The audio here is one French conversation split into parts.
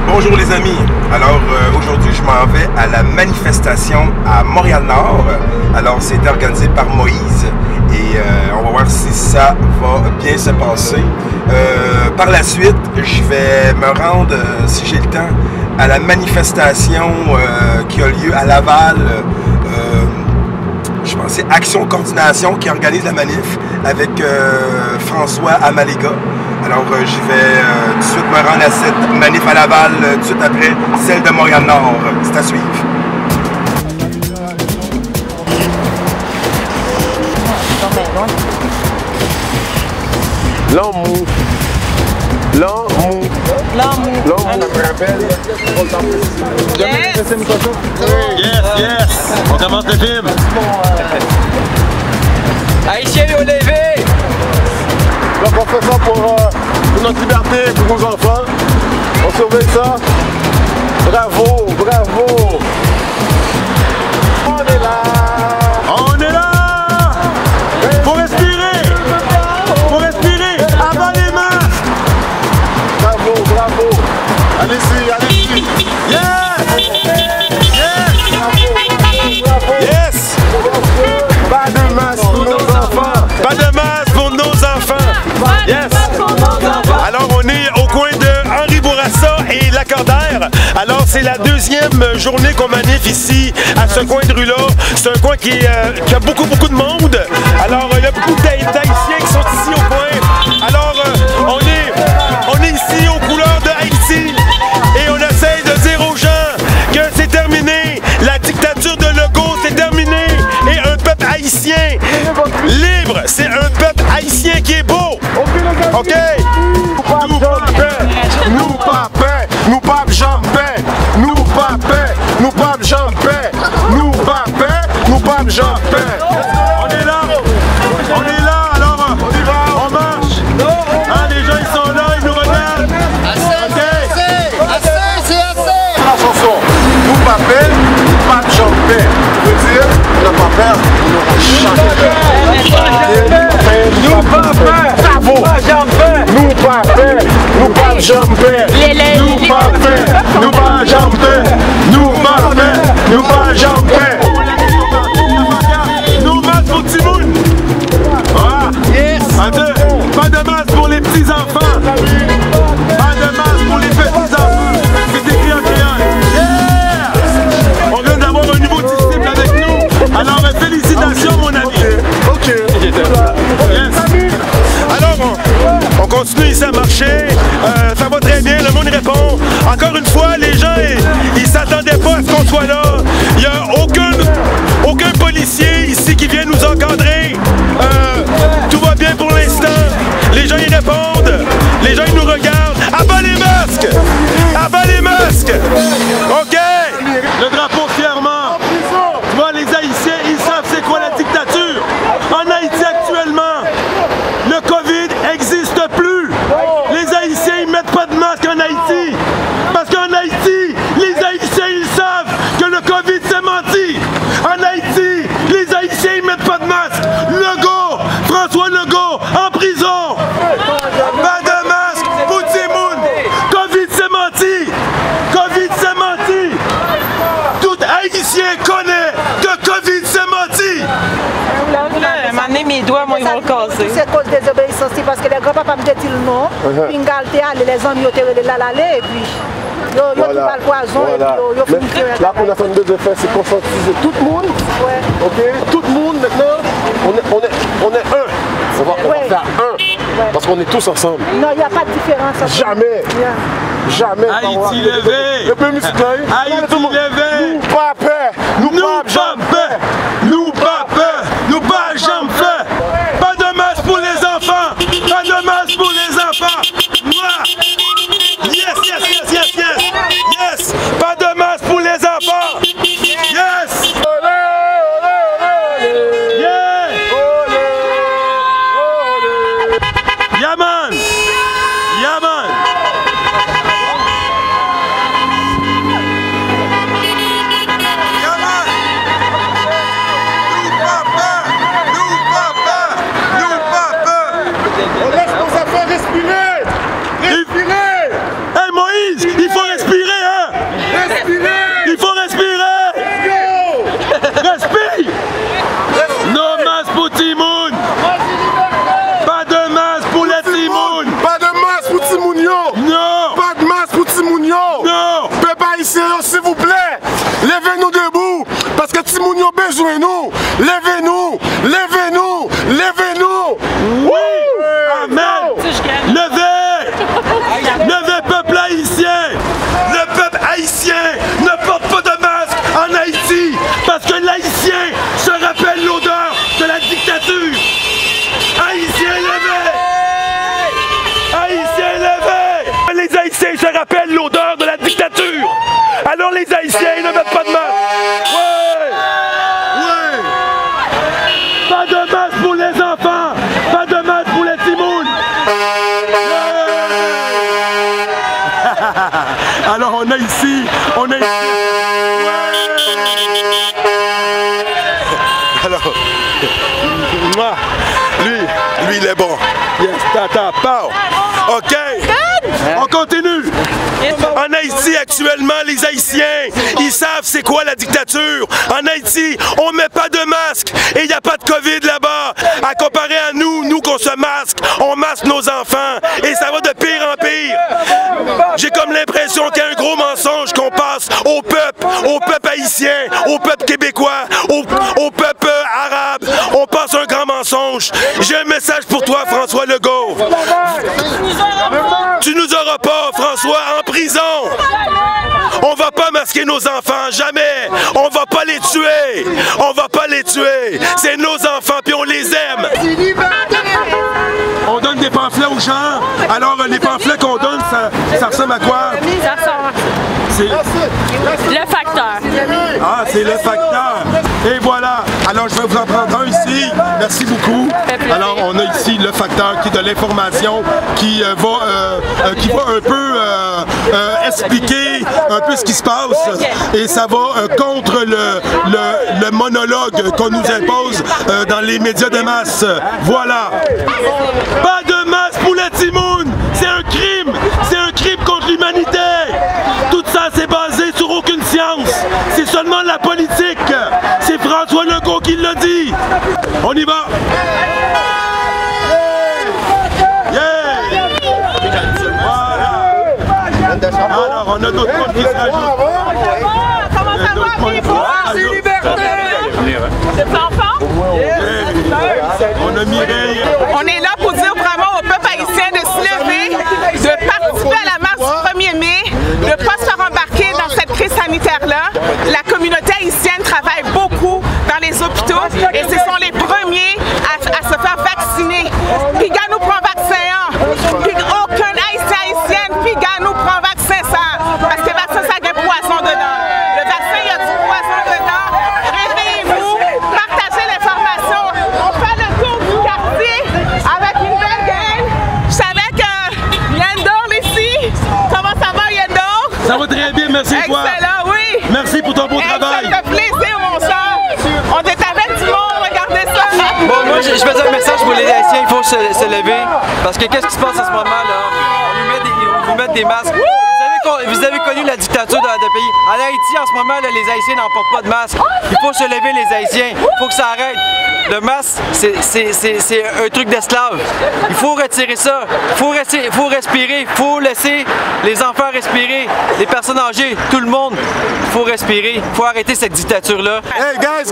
Bonjour les amis, alors aujourd'hui je m'en vais à la manifestation à Montréal-Nord. Alors c'est organisé par Moïse et on va voir si ça va bien se passer. Par la suite, je vais me rendre, si j'ai le temps, à la manifestation qui a lieu à Laval. Je pense que c'est Action Coordination qui organise la manif avec François Amalega. Alors je vais tout de suite me rendre à cette manif à Laval, tout de suite après celle de Montréal-Nord. C'est à suivre. L'amour. L'amour. L'amour. Yes. Yes. On commence le film. Haïtiens au lever. Donc on fait ça pour notre liberté, pour nos enfants. On surveille ça. Bravo, bravo. On est là. On est là. Faut respirer. Faut respirer. Avant les masques. Bravo, bravo. Allez-y, allez-y. Yes. Bravo. Yes. Pas de masque pour nos enfants. Pas de masque pour nos enfants. Yes. Alors on est au coin de Henri Bourassa et Lacordaire. Alors c'est la deuxième journée qu'on manif ici à ce coin de rue-là. C'est un coin qui a beaucoup de monde. Alors il y a beaucoup d'Haïtiens qui sont ici au coin. Alors on est ici aux couleurs de Haïti et on essaie de dire aux gens que c'est terminé. La dictature de Legault, c'est terminé. Et un peuple haïtien libre, c'est un peuple haïtien qui est beau. OK? Nous pas paix, nous pas jambe, nous pas paix, nous pas jambe, nous pas paix, nous pas jambe. On est là, alors on marche. Ah, les gens ils sont là, ils nous regardent. C'est assez. La chanson, nous pas paix, nous pas jambe. Veut dire, on n'a pas peur, nous pas paix, bravo. Nous pas paix, nous pas jambe. Nous pas paix, nous pas jambe. Nous pas paix, nous pas jambe. Nous masques pour Timoun. Voilà. Yes. Pas de masque pour les petits enfants. Pas de masque pour les petits enfants. C'est écrit en créole. Yeah. On vient d'avoir un nouveau disciple avec nous. Alors félicitations mon ami. Ok. Yes. Alors on continue ici à marcher. Ça va très bien, le monde répond. Encore une fois, les gens ils s'attendaient pas à ce qu'on soit là. Il n'y a aucun policier ici qui vient nous encadrer. Tout va bien pour l'instant. Les gens ils répondent. Les gens ils nous regardent. Abat les masques! Abat les masques! OK! Le drapeau fièrement. Tu vois, les Haïtiens, ils savent c'est quoi la dictature. En Haïti actuellement, le COVID n'existe plus. Les Haïtiens ils mettent pas de masque en Haïti. Parce qu'en Haïti, les Haïtiens ils savent que le COVID c'est menti. En Haïti, les Haïtiens ils mettent pas de masque. Legault, François Legault, en prison. Pas de masque pour Timoun. COVID c'est menti. COVID c'est menti. Tout Haïtien connaît que COVID c'est menti. Mes doigts, moi, ils vont le casser. C'est cause des obéissances, parce que les grands-papas me disent le nom, puis ils les amis, ils là et puis ils ont tout le poison, et puis ils ont là, qu'on a fait deux effets, c'est conscientiser tout le monde. Ouais. Ok, tout le monde maintenant, on est un. On va faire un. Parce qu'on est tous ensemble. Non, il n'y a pas de différence. Jamais. Jamais. Haïti levé. Le premier muscle. Haïti levé. Nous pas peur. Nous pas peur. Nous pas peur. Nous pas jamais fait. Pas de masque pour les enfants. Pas de masque pour les enfants. Yes. Pas de masque pour les enfants. Yes. Yaman. Rejoignez-nous! Levez-nous! Levez-nous! Levez-nous! Oui! Amen! Levez! Levez, peuple haïtien! Le peuple haïtien ne porte pas de masque en Haïti parce que l'haïtien se rappelle l'odeur de la dictature. Haïtiens, levez! Haïtiens, levez! Les haïtiens se rappellent l'odeur de la dictature. Alors les haïtiens ne mettent pas de masque. Ouais! Ouais! Pas de masque pour les enfants! Pas de masque pour les timounes! Alors on est ici, on est ici. Alors, lui il est bon. Yes, tata, pow. OK. On continue. En Haïti, actuellement, les Haïtiens, ils savent c'est quoi la dictature. En Haïti, on met pas de masque et il n'y a pas de COVID là-bas. À comparer à nous qu'on se masque, on masque nos enfants et ça va de pire en pire. J'ai comme l'impression qu'il y a un gros mensonge qu'on passe au peuple haïtien, au peuple québécois, au peuple arabe. On passe un grand mensonge. J'ai un message pour toi, François Legault. Tu nous auras pas, François, en prison. On va pas masquer nos enfants, jamais. On va pas les tuer. On va pas les tuer. C'est nos enfants, puis on les aime. On donne des pamphlets aux gens. Alors, les pamphlets qu'on donne, ça ressemble à quoi? Ça ressemble. C'est Le facteur. Ah, c'est le facteur. Et voilà. Alors, je vais vous en prendre un ici. Merci beaucoup. Alors, on a ici le facteur qui est de l'information qui va un peu expliquer un peu ce qui se passe. Et ça va contre le monologue qu'on nous impose dans les médias de masse. Voilà. Pas de masse pour les Timounes. C'est un crime. C'est un crime contre l'humanité. Tout ça, c'est basé sur aucune science. C'est seulement la politique. C'est François Legault qui l'a dit. On y va. Yeah. Voilà. Alors, on a d'autres points qui se rajoutent. Comment ça va? C'est liberté! C'est enfant? On a Mireille. On est là pour dire vraiment au peuple haïtien de se lever, de participer à la marche du 1er mai, de ne pas se faire embarquer dans cette crise sanitaire-là. La communauté haïtienne travaille beaucoup dans les hôpitaux et ce sont les premiers à se faire vacciner. Piga nous prend vaccin, aucun haïtien, Piga nous prend vaccin ça, parce que le vaccin ça a un poison dedans. Le vaccin il y a du poison dedans. Réveillez-vous, partagez l'information. On fait le tour du quartier avec une belle gang. Je savais que Yendor ici. Comment ça va Yendor? Ça va très bien, merci toi. Excellent, oui. Merci pour ton beau travail. Ça fait plaisir mon soeur. On est avec du monde, regardez ça. Bon, moi je vais dire un message pour les Haïtiens, il faut se lever. Parce que qu'est-ce qui se passe à ce moment-là? On nous met des masques. Vous avez connu la dictature dans le pays. En Haïti, en ce moment, là, les Haïtiens n'en portent pas de masque. Il faut se lever, les Haïtiens. Il faut que ça arrête. Le masque, c'est un truc d'esclave. Il faut retirer ça. Il faut respirer. Il faut laisser les enfants respirer. Les personnes âgées, tout le monde. Il faut respirer. Il faut arrêter cette dictature-là. Hey guys,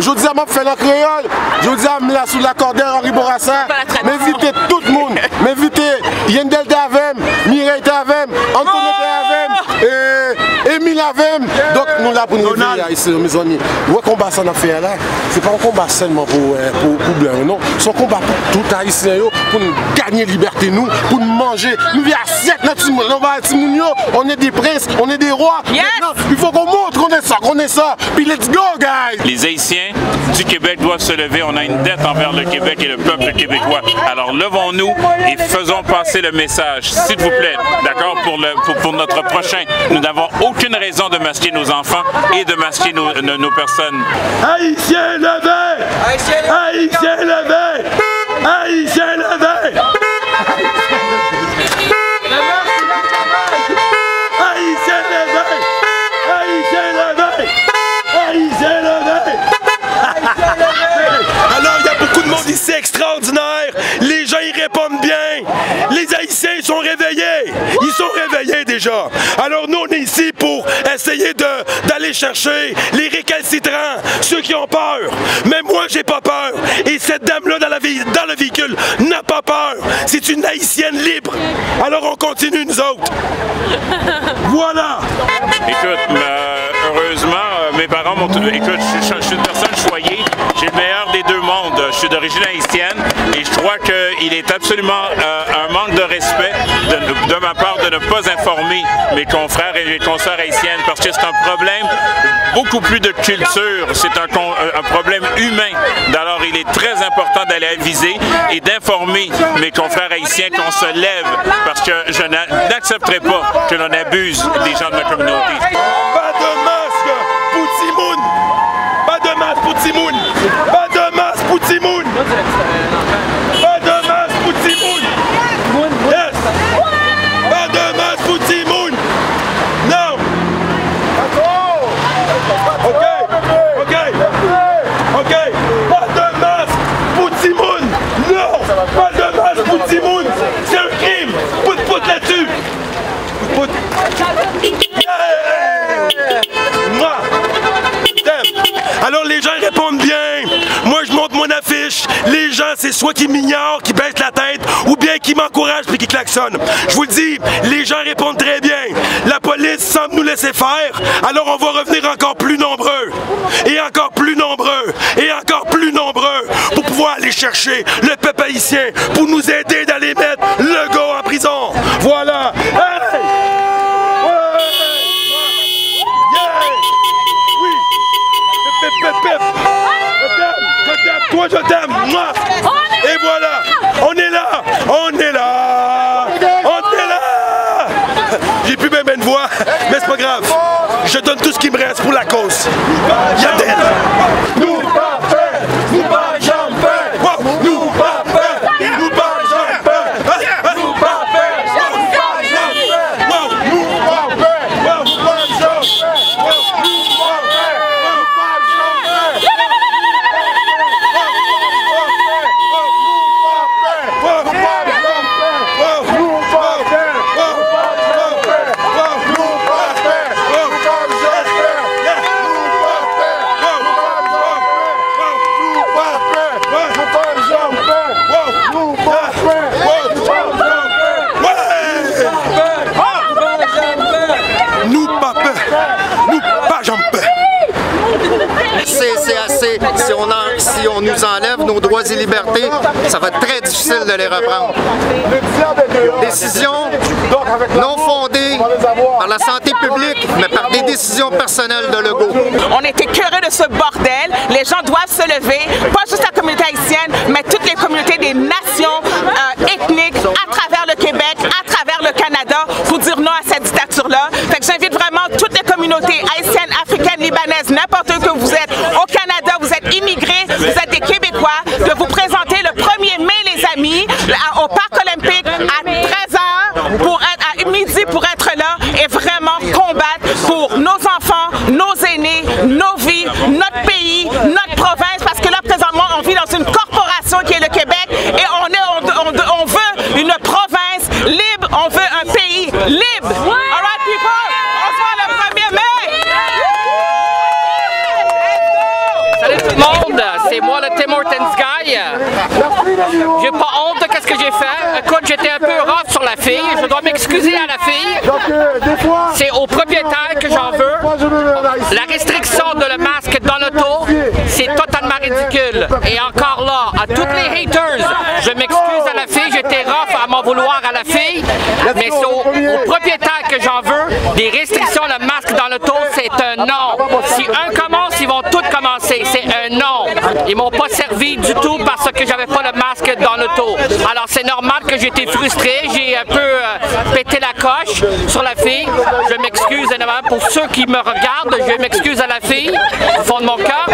je vous dis à moi pour faire la créole, je vous dis à moi sous l'accordaire Henri Bourassa, m'invitez tout le monde, m'invitez Yendel Davem, Mireille Davem, Antonio Davem, Émile Davem, donc nous là pour nous réveiller ici, mes amis. Le combat ça n'a fait là, c'est pas un combat seulement pour blanc, non, c'est un combat pour tout haïtien, pour nous gagner liberté, nous, pour nous manger, nous vivons à 7 on est des princes, on est des rois, maintenant, il faut qu'on montre qu'on est ça, puis let's go guys! Les Haïtiens du Québec doivent se lever. On a une dette envers le Québec et le peuple québécois. Alors levons-nous et faisons passer le message, s'il vous plaît, d'accord, pour notre prochain. Nous n'avons aucune raison de masquer nos enfants et de masquer nos personnes. Haïtiens levés! Haïtiens levés! Haïtiens levés! Alors, il y a beaucoup de monde ici extraordinaire. Les gens, ils répondent bien. Les Haïtiens sont réveillés. Ils sont réveillés déjà. Alors, nous, on est ici pour essayer d'aller chercher les récalcitrants, ceux qui ont peur. Mais moi, j'ai pas peur. Et cette dame-là dans le véhicule n'a pas peur. C'est une Haïtienne libre. Alors on continue, nous autres. Voilà. Écoute, heureusement, mes parents m'ont... Écoute, je suis une personne choyée. J'ai le meilleur des deux mondes. Je suis d'origine haïtienne et je crois qu'il est absolument un manque de respect de ma part de ne pas informer mes confrères et mes consoeurs haïtiennes parce que c'est un problème beaucoup plus de culture. C'est un problème humain. Alors, il est très important d'aller aviser et d'informer mes confrères haïtiens qu'on se lève parce que je n'accepterai pas que l'on abuse des gens de ma communauté. Pas de masque pour Timoun! Pas de masque pour Timoun! Pas de masque pour Timoun! Pas de masque pour Timoun! Yes! Pas de masque pour Timoun! Non! OK! OK! OK! Pas de masque pour Timoun! Non! Pas de masque pour Timoun! C'est un crime! Pout là-dessus! Pout! Moi! Alors les gens répondent bien. Moi je monte mon affiche. Les gens c'est soit qui m'ignorent, qui baissent la tête, ou bien qui m'encouragent puis qui klaxonnent. Je vous le dis, les gens répondent très bien. La police semble nous laisser faire. Alors on va revenir encore plus nombreux. Et encore plus nombreux. Et encore plus nombreux. Pour pouvoir aller chercher le peuple haïtien. Pour nous aider d'aller mettre le gars en prison. Voilà. Hey! Toi je t'aime, moi. Et voilà, on est là, on est là, on est là. J'ai plus même une voix, mais c'est pas grave. Je donne tout ce qui me reste pour la cause. Yadel. Nous pas faire, nous pas jambes, nous pas faire, nous pas jambes, nous pas faire, nous pas jambes, nous pas faire, nous pas jambes. Si on nous enlève nos droits et libertés, ça va être très difficile de les reprendre. Décision non fondée par la santé publique, mais par des décisions personnelles de Legault. On est écœurés de ce bordel. Les gens doivent se lever, pas juste la communauté haïtienne, mais toutes les communautés des nations ethniques à travers le Québec, à travers le Canada, pour dire non à cette dictature-là. Fait que j'invite vraiment toutes les communautés haïtiennes, africaines, libanaises, n'importe où que vous êtes, au Canada, vous êtes immigrés, vous êtes des Québécois, de vous présenter le 1er mai, les amis, au Parc olympique à 13h, à midi pour être là et vraiment combattre pour nos enfants, nos aînés, nos vies, notre pays, notre province, parce que là, présentement, on vit dans une corporation qui est le Québec et on veut une province libre, on veut un pays libre. All right, people? On se voit le 1er mai! Salut tout le monde, c'est moi le Tim Hortons guy. J'ai pas honte de ce que j'ai fait. Écoute, j'étais un peu rough sur la fille. Je dois m'excuser à la fille. C'est au propriétaire que j'en veux. La restriction de le masque dans l'auto, c'est totalement ridicule. Et encore là, à tous les haters, je m'excuse à la fille. J'étais rough à m'en vouloir à la fille. Mais c'est au propriétaire que j'en veux. Des restrictions, le masque dans l'auto, c'est un non. Si un commence, ils vont tous commencer. C'est un non. Ils m'ont pas servi du tout parce que j'avais pas le masque dans l'auto. Alors c'est normal que j'ai été frustré, j'ai un peu pété la coche sur la fille. Je m'excuse énormément pour ceux qui me regardent, je m'excuse à la fille au fond de mon cœur,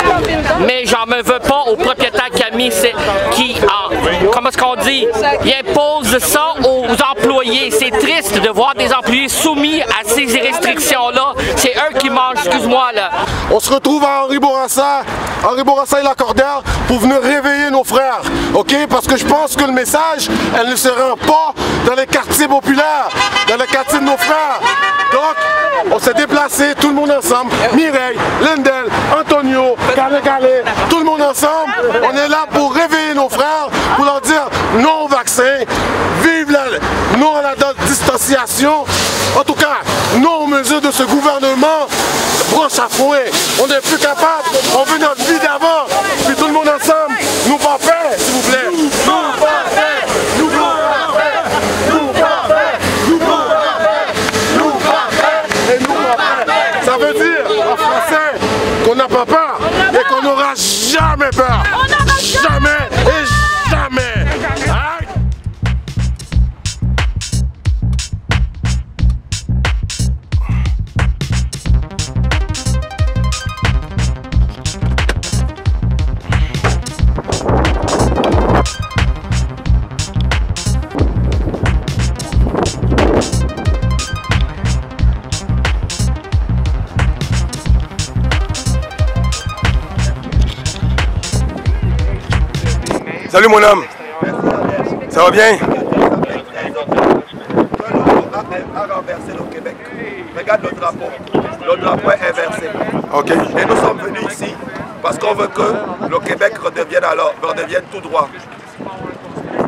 mais j'en me veux pas au propriétaire qui a mis, comment est-ce qu'on dit, il impose ça aux employés. C'est triste de voir des employés soumis à ces restrictions-là. C'est eux qui mangent, excuse-moi là. On se retrouve à Henri Bourassa et Lacordaire pour venir réveiller nos frères, ok? Parce que je pense que le message, elle ne se rend pas dans les quartiers populaires, dans les quartiers de nos frères. Donc, On s'est déplacé, tout le monde ensemble. Mireille, Lendel, Antonio, Calais, tout le monde ensemble. On est là pour réveiller nos frères, pour leur dire non au vaccin, vive non à la distanciation. En tout cas, non aux mesures de ce gouvernement branche à fouet. On n'est plus capable, on veut notre vie d'avant. Puis tout le monde ensemble, nous pas faire, s'il vous plaît. Nous pas faire, nous pas faire, nous pas faire, nous pas faire, nous pas faire et nous pas faire. Ça veut dire en français qu'on n'a pas peur et qu'on n'aura jamais peur. Jamais et jamais. Salut mon homme. Ça va bien? A renversé le Québec. Regarde le drapeau. Le drapeau est inversé. OK. Et nous sommes venus ici parce qu'on veut que le Québec redevienne tout droit.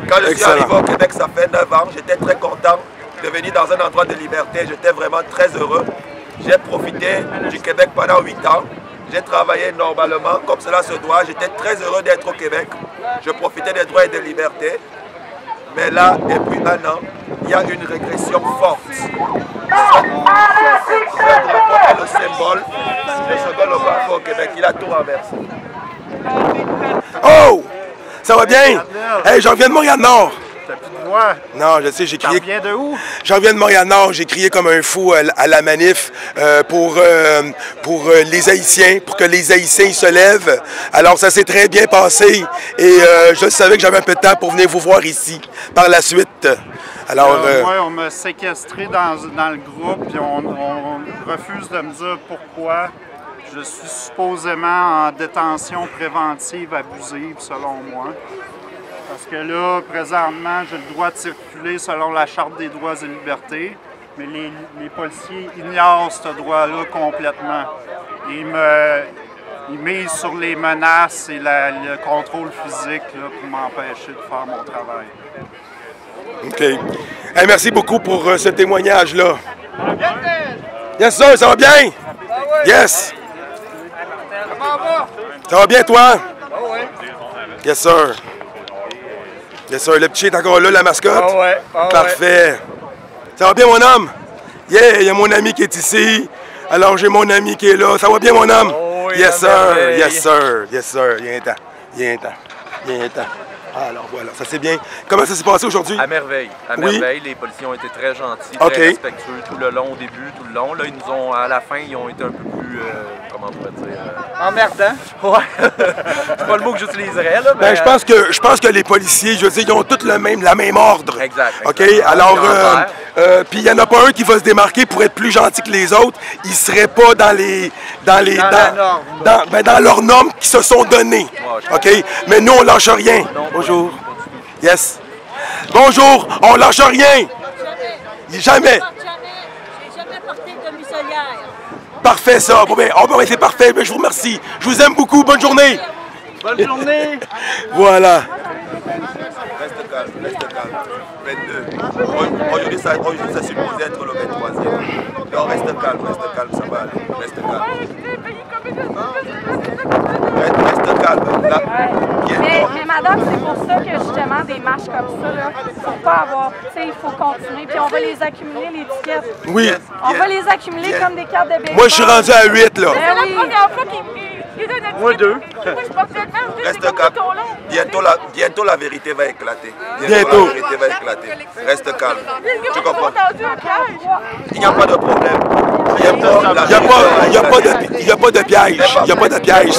Quand je suis arrivé au Québec, ça fait 9 ans, j'étais très content de venir dans un endroit de liberté. J'étais vraiment très heureux. J'ai profité du Québec pendant 8 ans. J'ai travaillé normalement, comme cela se doit. J'étais très heureux d'être au Québec. Je profitais des droits et des libertés. Mais là, depuis 1 an, il y a une régression forte. Ce drapeau est le symbole de ce que le drapeau au Québec. Il a tout renversé. Oh! Ça va bien? Hey, j'en viens de Montréal-Nord. T'as plus de voix. Non, je sais, j'ai crié. T'en viens de où? J'en viens de Montréal-Nord, j'ai crié comme un fou à la manif pour les Haïtiens, pour que les Haïtiens se lèvent. Alors ça s'est très bien passé et je savais que j'avais un peu de temps pour venir vous voir ici par la suite. Alors, ouais, on m'a séquestré dans le groupe et on refuse de me dire pourquoi. Je suis supposément en détention préventive abusive selon moi. Parce que là, présentement, j'ai le droit de circuler selon la Charte des droits et libertés, mais les policiers ignorent ce droit-là complètement. Ils misent sur les menaces et le contrôle physique là, pour m'empêcher de faire mon travail. OK. Hey, merci beaucoup pour ce témoignage-là. Yes, sir, ça va bien? Yes! Ça va bien, toi? Yes, sir. Yes, sir. Le petit est encore là, la mascotte? Parfait. Ça va bien, mon homme? Yeah, il y a mon ami qui est ici. Alors, j'ai mon ami qui est là. Ça va bien, mon homme? Yes, sir. Yes, sir. Yes, sir. Viens-t'en. Viens-t'en. Viens-t'en. Alors voilà, ça c'est bien. Comment ça s'est passé aujourd'hui? À merveille. À merveille, les policiers ont été très gentils, très respectueux tout le long, au début, tout le long. Là, ils nous ont, à la fin, ils ont été un peu plus, comment on pourrait dire? Emmerdant? Ouais. C'est pas le mot que j'utiliserais, là. Mais... Ben, je pense que les policiers, je veux dire, ils ont tous la même ordre. Exact. OK? Alors, puis il n'y en a pas un qui va se démarquer pour être plus gentil que les autres. Ils ne seraient pas dans leurs normes qui se sont données. OK? Mais nous, on lâche rien. Bonjour. Yes. Bonjour, on lâche rien. Jamais. J'ai jamais porté de muselière. Parfait ça. Bon, ben, c'est parfait. Ben, je vous remercie. Je vous aime beaucoup. Bonne journée. Bonne journée. Voilà. Reste calme, reste calme. 22. Aujourd'hui, ça supposé être le 23e. Donc reste calme, ça va aller. Reste calme. Reste calme. Là. Mais madame, c'est pour ça que justement des marches comme ça, là, faut pas avoir, tu sais, il faut continuer, puis on va les accumuler, les étiquettes. Oui. On va les accumuler comme des cartes de baseball. Moi, je suis rendu à 8, là. C'est la première fois qu'il donne moi, 2. Reste calme. Bientôt, la vérité va éclater. Bientôt. La vérité va éclater. Reste calme. Tu comprends? Il n'y a pas de problème. Il n'y a pas de piège. Il n'y a pas de piège.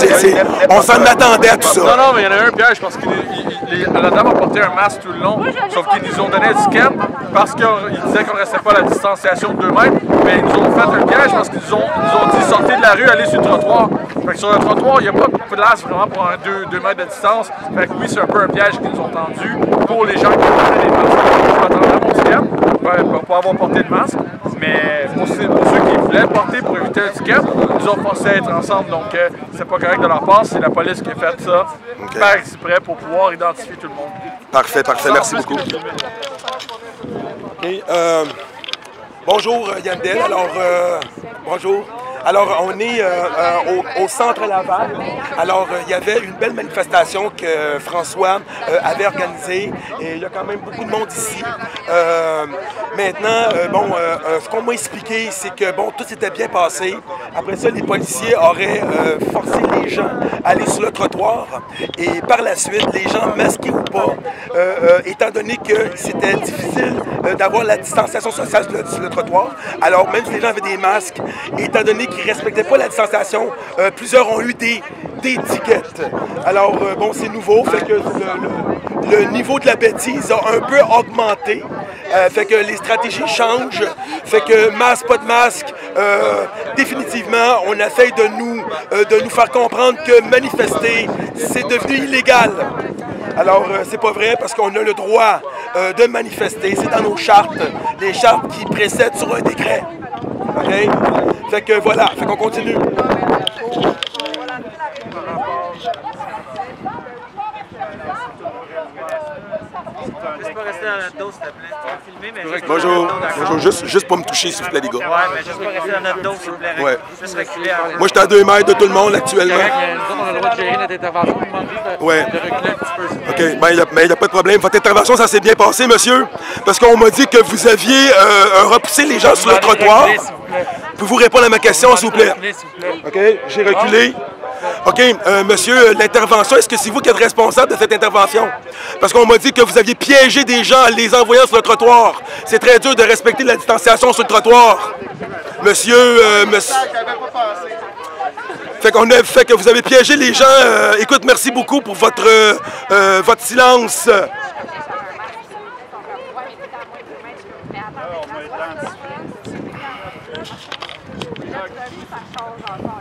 On s'en attendait à tout ça. Non, mais il y en a un piège parce que la dame a porté un masque tout le long, sauf qu'ils nous ont donné l'étiquette parce qu'ils disaient qu'on ne restait pas à la distanciation de 2 mètres, mais ils nous ont fait un piège parce qu'ils nous ont dit sortez de la rue, allez sur le trottoir. Fait que sur le trottoir, il n'y a pas de place vraiment pour un 2 mètres de distance. Fait que oui, c'est un peu un piège qu'ils nous ont tendu pour les gens qui portaient des masques. Je m'attendais à mon ticket. pas avoir porté de masque. Mais pour ceux qui voulaient porter pour éviter l'étiquette, nous ont forcé à être ensemble. Donc, c'est pas correct de leur part. C'est la police qui a fait ça par exprès pour pouvoir identifier tout le monde. Parfait, parfait. Merci beaucoup. OK. Bonjour, Yandel. Alors, bonjour. Alors, on est au centre Laval. Alors, il y avait une belle manifestation que François avait organisée. Et il y a quand même beaucoup de monde ici. Maintenant, ce qu'on m'a expliqué, c'est que, bon, tout s'était bien passé. Après ça, les policiers auraient forcé les gens à aller sur le trottoir. Et par la suite, les gens, masqués ou pas, étant donné que c'était difficile d'avoir la distanciation sociale sur le trottoir, alors même si les gens avaient des masques, étant donné qu'ils ne respectaient pas la distanciation, plusieurs ont eu des tickets. Alors, bon, c'est nouveau, fait que le niveau de la bêtise a un peu augmenté. Fait que les stratégies changent, fait que masque, pas de masque, définitivement, on essaie de nous faire comprendre que manifester, c'est devenu illégal. Alors, c'est pas vrai parce qu'on a le droit de manifester, c'est dans nos chartes, les chartes qui précèdent sur un décret. OK? Fait que voilà, fait qu'on continue. Bonjour. Bonjour. Juste pour me toucher, s'il vous plaît, les gars. Ouais, mais juste pas rester dans notre dos, s'il vous plaît. Ouais. Juste reculer. Moi, j'étais à 2 mètres de tout le monde actuellement. Nous, on a le droit de gérer notre intervention. On demande juste de reculer un petit peu. OK. Ben, il n'y a pas de problème. Votre intervention, ça s'est bien passé, monsieur? Parce qu'on m'a dit que vous aviez repoussé les gens sur le trottoir. Pouvez-vous répondre à ma question, s'il vous plaît? OK. J'ai reculé. OK, monsieur, l'intervention, est-ce que c'est vous qui êtes responsable de cette intervention? Parce qu'on m'a dit que vous aviez piégé des gens en les envoyant sur le trottoir. C'est très dur de respecter la distanciation sur le trottoir. Monsieur, Fait que vous avez piégé les gens. Écoute, merci beaucoup pour votre silence.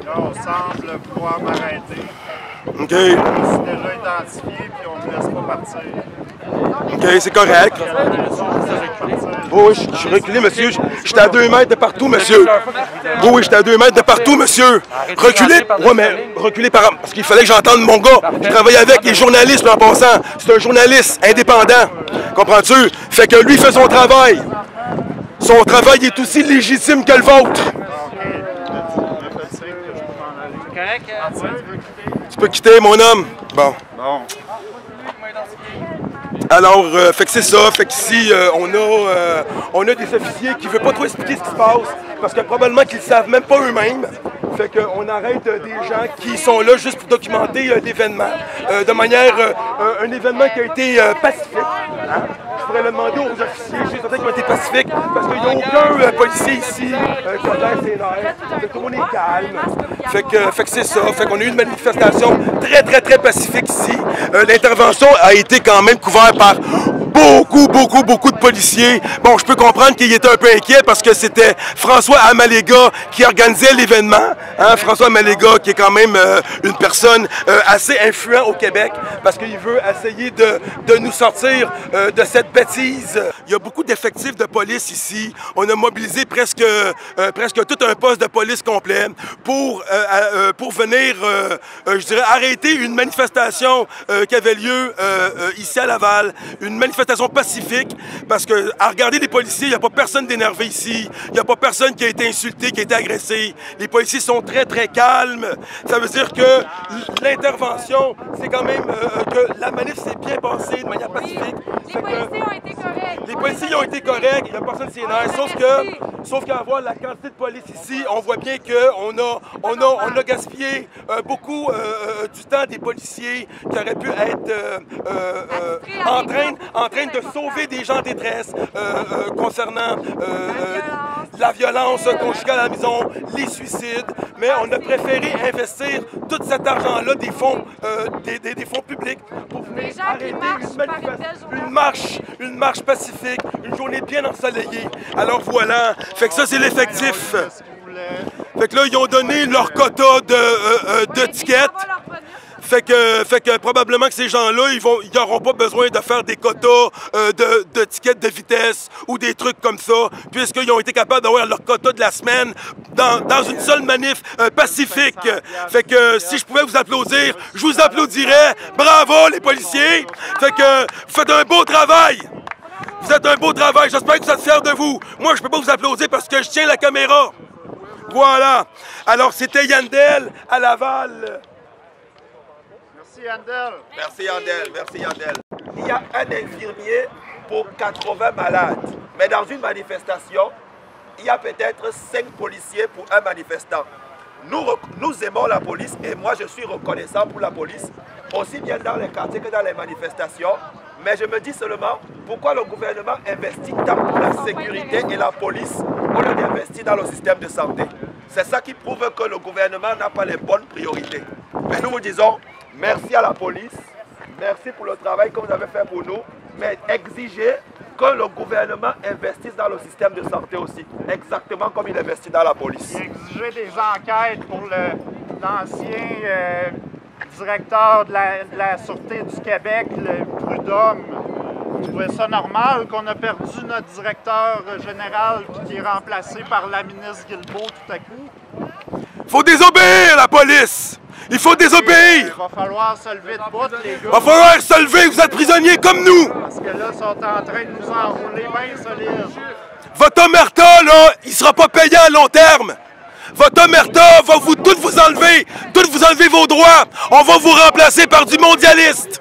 Là, on semble pouvoir m'arrêter. OK. Je suis déjà identifié, puis on ne me laisse pas partir. OK, c'est correct. Oh, oui, je suis reculé, monsieur. J'étais à 2 mètres de partout, monsieur. Oh, oui, j'étais à 2 mètres de partout, monsieur. Reculé? Oui, mais reculé parce qu'il fallait que j'entende mon gars. Je travaillais avec les journalistes, en passant. C'est un journaliste indépendant. Comprends-tu? Fait que lui fait son travail. Son travail est aussi légitime que le vôtre. Tu peux quitter, mon homme. Bon. Alors, fait que c'est ça. Fait qu'ici, on a des officiers qui ne veulent pas trop expliquer ce qui se passe parce que probablement qu'ils ne savent même pas eux-mêmes. Fait qu'on arrête des gens qui sont là juste pour documenter l'événement de manière... un événement qui a été pacifique. Hein? Je pourrais le demander aux officiers, je suis certain qu'ils ont été pacifiques parce qu'il n'y a aucun policier ici qui a l'air sénère. Fait que tout le monde est calme. Fait que c'est ça. Fait qu'on a eu une manifestation très, très, très pacifique ici. L'intervention a été quand même couverte par beaucoup de policiers. Bon, je peux comprendre qu'il était un peu inquiet parce que c'était François Amalega qui organisait l'événement. Hein? François Amalega qui est quand même une personne assez influente au Québec parce qu'il veut essayer de nous sortir de cette bêtise. Il y a beaucoup d'effectifs de police ici. On a mobilisé presque tout un poste de police complet pour venir, je dirais, arrêter une manifestation qui avait lieu ici à Laval. Une manifestation pacifique, parce que à regarder les policiers, il n'y a pas personne d'énervé ici, il n'y a pas personne qui a été insulté, qui a été agressé. Les policiers sont très, très calmes. Ça veut dire que l'intervention, c'est quand même que la manif s'est bien passée de manière pacifique. Les policiers ont été corrects. Les policiers ont été corrects, il n'y a personne qui s'énerve, sauf qu'à voir la quantité de police ici, on voit bien qu'on a gaspillé beaucoup du temps des policiers qui auraient pu être en train de sauver des gens en détresse concernant la violence conjugale à la maison, les suicides, mais on a préféré investir tout cet argent-là des fonds publics pour venir arrêter une marche pacifique, une journée bien ensoleillée. Alors voilà, fait que ça c'est l'effectif. Fait que là, ils ont donné leur quota de tickets. Fait que probablement que ces gens-là, ils n'auront pas besoin de faire des quotas de tickets de vitesse ou des trucs comme ça, puisqu'ils ont été capables d'avoir leur quota de la semaine dans une seule manif pacifique. Fait que si je pouvais vous applaudir, je vous applaudirais. Bravo les policiers! Fait que vous faites un beau travail! Vous êtes un beau travail, j'espère que vous êtes fiers de vous. Moi, je peux pas vous applaudir parce que je tiens la caméra. Voilà. Alors, c'était Yandel à Laval. Merci Yandel. Merci Yandel, merci Yandel. Il y a un infirmier pour 80 malades. Mais dans une manifestation, il y a peut-être 5 policiers pour un manifestant. Nous aimons la police et moi je suis reconnaissant pour la police, aussi bien dans les quartiers que dans les manifestations. Mais je me dis seulement, pourquoi le gouvernement investit tant pour la sécurité et la police au lieu d'investir dans le système de santé? C'est ça qui prouve que le gouvernement n'a pas les bonnes priorités. Mais nous vous disons, merci à la police, merci pour le travail que vous avez fait pour nous, mais exigez que le gouvernement investisse dans le système de santé aussi, exactement comme il investit dans la police. Exiger des enquêtes pour l'ancien directeur de la Sûreté du Québec, le Prud'homme. Vous trouvez ça normal qu'on a perdu notre directeur général qui est remplacé par la ministre Guilbeault tout à coup? Faut désobéir, la police! Il faut désobéir! Il va falloir se lever de bout, les gars. Il va falloir se lever, vous êtes prisonniers comme nous! Parce que là, ils sont en train de nous enrouler bien solide. Votre omerta, là, il sera pas payé à long terme! Votre omerta va toutes vous enlever vos droits! On va vous remplacer par du mondialiste!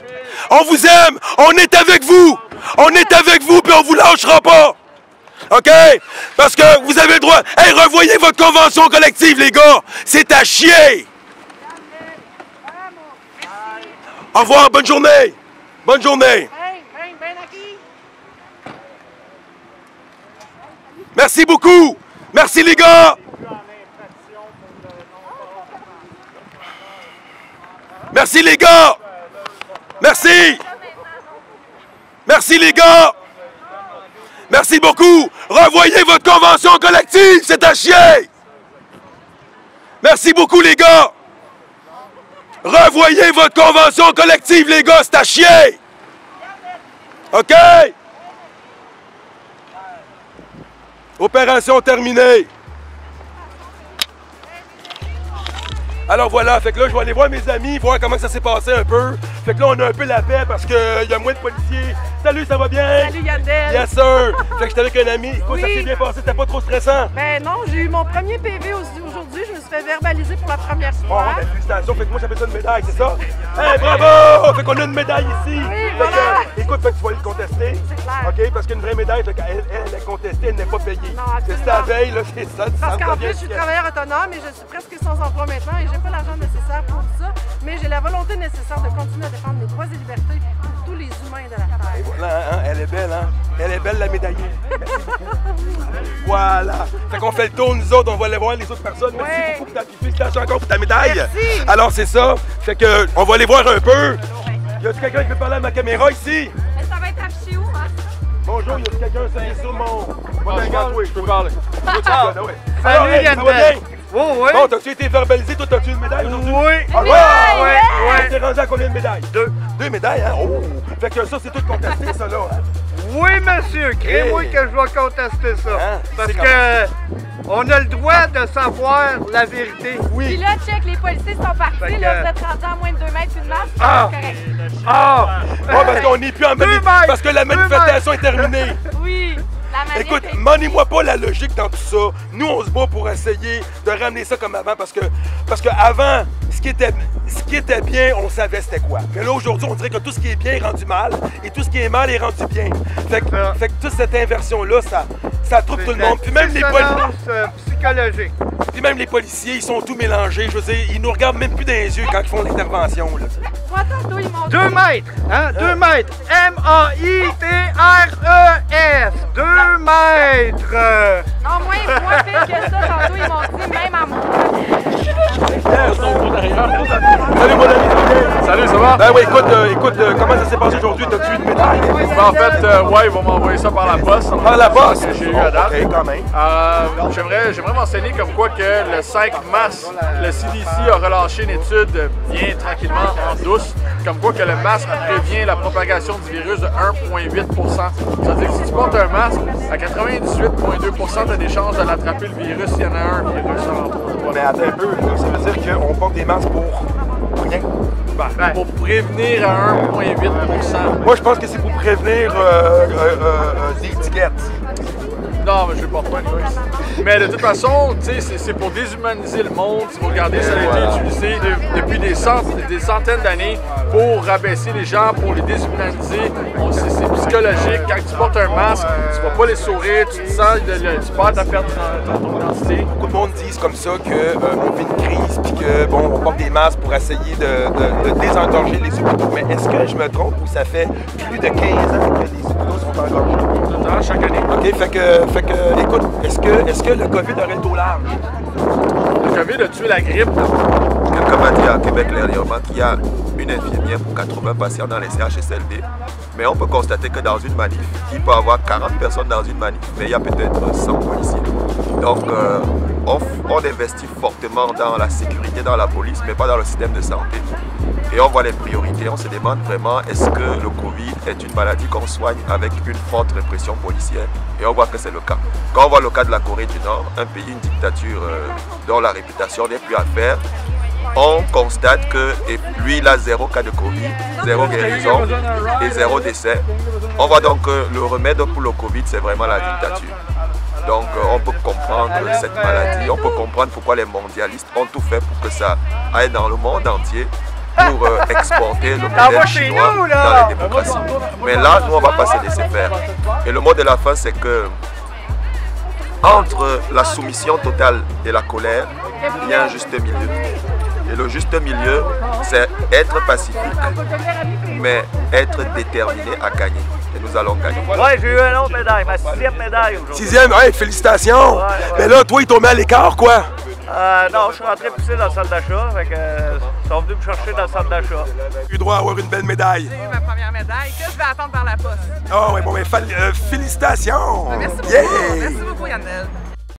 On vous aime! On est avec vous! On est avec vous, puis on vous lâchera pas! OK? Parce que vous avez le droit... Hey, revoyez votre convention collective, les gars! C'est à chier! Au revoir, bonne journée! Bonne journée! Merci beaucoup! Merci, les gars! Merci, les gars! Merci! Merci, les gars! Merci beaucoup! Revoyez votre convention collective, c'est à chier! Merci beaucoup, les gars! Revoyez votre convention collective, les gars, c'est à chier! OK? Opération terminée. Alors voilà, fait que là, je vais aller voir mes amis, voir comment ça s'est passé un peu. Fait que là, on a un peu la paix parce qu'il y a moins de policiers. Salut, ça va bien? Salut, Yandel. Yes, sir. Fait que j'étais avec un ami. Écoute, ça s'est bien passé, c'était pas trop stressant? Ben non, j'ai eu mon premier PV aujourd'hui. Je me suis fait verbaliser pour la première fois. Oh, ben félicitations. Fait que moi, j'appelle ça une médaille, c'est ça? Hey, bravo! Fait qu'on a une médaille ici. Oui, fait voilà. que, écoute, fait que tu vas aller le contester. C'est clair. OK? Parce qu'une vraie médaille, fait qu'elle est contestée, elle n'est pas payée. Non, c'est la veille, là, c'est ça. Parce qu'en plus, je suis travailleur autonome et je suis presque sans emploi maintenant et j'ai pas l'argent nécessaire pour ça. Mais j'ai la volonté nécessaire de continuer à défendre mes droits et libertés pour tous les humains de la Terre. Et voilà, hein? Elle est belle, hein? Elle est belle, la médaillée. Merci beaucoup. Voilà. Fait qu'on fait le tour, nous autres, on va aller voir les autres personnes. Merci beaucoup pour ta félicitations encore pour ta médaille. Merci. Alors, c'est ça. Fait que, on va aller voir un peu. Y a-t-il quelqu'un qui veut parler à ma caméra ici? Mais ça va être affiché où, hein? Bonjour, y a-t-il quelqu'un qui est sur mon... Je peux parler. Salut, Yandel. Oh, oui. Bon, t'as-tu été verbalisé? Toi, t'as-tu une médaille aujourd'hui? Oui. Ah, ouais. T'es rendu à combien de médailles? 2. 2 médailles, hein? Oh! Fait que ça, c'est tout contesté, ça, là. Hein? Oui, monsieur. Créez-moi que je vais contester ça. Hein? Parce que on a le droit de savoir la vérité. Oui. Puis là, check, les policiers sont partis. Là, vous êtes rendus à moins de 2 mètres une marche. Ah! C'est correct. Ah! Bon, parce qu'on n'est plus en manifestation. Parce que la manifestation est terminée. Oui. Écoute, maniez-moi pas la logique dans tout ça. Nous, on se bat pour essayer de ramener ça comme avant parce que avant, ce qui était bien, on savait c'était quoi. Mais là, aujourd'hui, on dirait que tout ce qui est bien est rendu mal et tout ce qui est mal est rendu bien. Fait que toute cette inversion-là, ça trouble tout le monde. Puis même les psychologique. Puis même les policiers, ils sont tout mélangés. Je veux dire, ils nous regardent même plus dans les yeux quand ils font l'intervention. 2 mètres, hein? 2 mètres. M-A-I-T-R-E-S. 2 mètres. Non, moins pire que ça. Tantôt, ils m'ont dit même à moi. Salut, mon ami. Salut, ça va? Ben oui, écoute, comment ça s'est passé aujourd'hui? T'as-tu une médaille? Ben, en fait, ouais, ils vont m'envoyer ça par la poste. Par la poste? Que j'ai eu à date. OK, quand même. J'aimerais mentionner comme quoi que le 5 mars, le CDC a relâché une étude bien tranquillement en douce, comme quoi que le masque prévient la propagation du virus de 1,8 %. C'est-à-dire que si tu portes un masque, à 98,2 % tu as des chances de l'attraper le virus s'il y en a un virus dans l'entour de toi. Mais attends un peu, ça veut dire qu'on porte des masques pour rien? Pour prévenir à 1,8 %. Moi, je pense que c'est pour prévenir des étiquettes. Non, mais je ne porte pas une chose. Mais de toute façon, c'est pour déshumaniser le monde. Si vous regardez, ça a été utilisé depuis des centaines d'années pour rabaisser les gens, pour les déshumaniser. C'est psychologique. Quand tu portes un masque, tu ne vas pas les sourire, tu te sens, tu perds ta perte ton identité. Beaucoup de monde disent comme ça qu'on vit une crise puis que bon, on porte des masques pour essayer de désengorger les hôpitaux. Mais est-ce que je me trompe ou ça fait plus de 15 ans que les hôpitaux sont engorgés? Chaque année. OK, fait que écoute, est-ce que le COVID aurait le dos large? Le COVID a tué la grippe. Quelqu'un m'a dit à Québec dernièrement qu'il y a une infirmière pour 80 patients dans les CHSLD. Mais on peut constater que dans une manif, il peut y avoir 40 personnes dans une manif, mais il y a peut-être 100 policiers. Donc, on investit fortement dans la sécurité, dans la police, mais pas dans le système de santé. Et on voit les priorités, on se demande vraiment est-ce que le Covid est une maladie qu'on soigne avec une forte répression policière, et on voit que c'est le cas. Quand on voit le cas de la Corée du Nord, un pays, une dictature dont la réputation n'est plus à faire, on constate que lui il a 0 cas de Covid, 0 guérison et 0 décès. On voit donc que le remède pour le Covid c'est vraiment la dictature. Donc on peut comprendre cette maladie, on peut comprendre pourquoi les mondialistes ont tout fait pour que ça aille dans le monde entier pour exporter le modèle chinois dans les démocraties. Mais là, nous on ne va pas se laisser faire. Et le mot de la fin c'est que entre la soumission totale et la colère, il y a un juste milieu. Et le juste milieu, c'est être pacifique, mais être déterminé à gagner. Et nous allons gagner. Ouais, j'ai eu une autre médaille, ma 6e médaille aujourd'hui. 6e, ouais, félicitations! Ouais. Mais là, toi, ils t'ont mis à l'écart, quoi? Non, je suis rentré pousser dans le centre d'achat, fait que ils sont venus me chercher dans le centre d'achat. Tu as eu droit à avoir une belle médaille. J'ai eu ma première médaille que je vais attendre par la poste. Ah ouais, bon, mais félicitations! Merci beaucoup, merci beaucoup Yannel.